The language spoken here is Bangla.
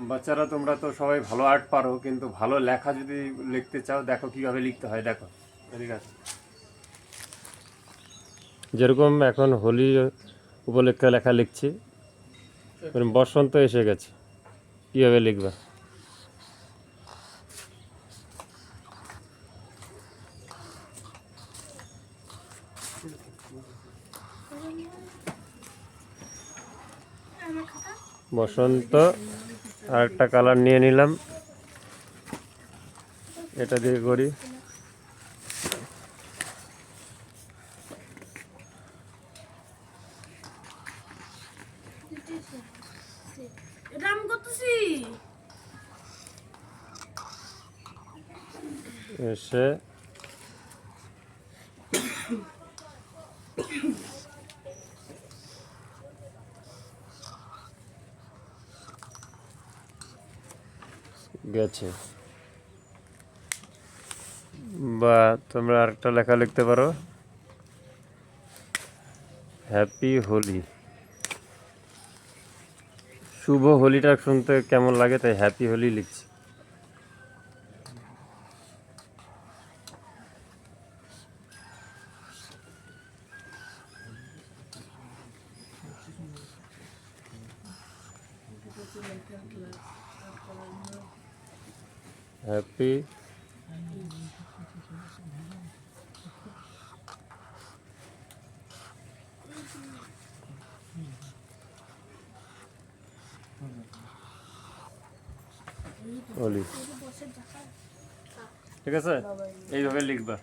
বাচ্চারা তোমরা তো সবাই ভালো আর্ট পারো, কিন্তু ভালো লেখা যদি লিখতে চাও দেখো কিভাবে লিখতে হয়, দেখো। ঠিক আছে, যেরকম এখন হোলি উপলক্ষে লেখা লিখছি, বসন্ত এসে গেছে, কিভাবে লিখবা? বসন্ত আর একটা কালার নিয়ে নিলাম, এটা দিয়ে করি। এসে গেছে। বা তোমরা আরেকটা লেখা লিখতে পারো, হ্যাপি হোলি। শুভ হোলিটা শুনতে কেমন লাগে, তাই হ্যাপি হোলি লিখছি। হ্যাপি হোলি। ঠিক আছে, এইভাবে লিখবা।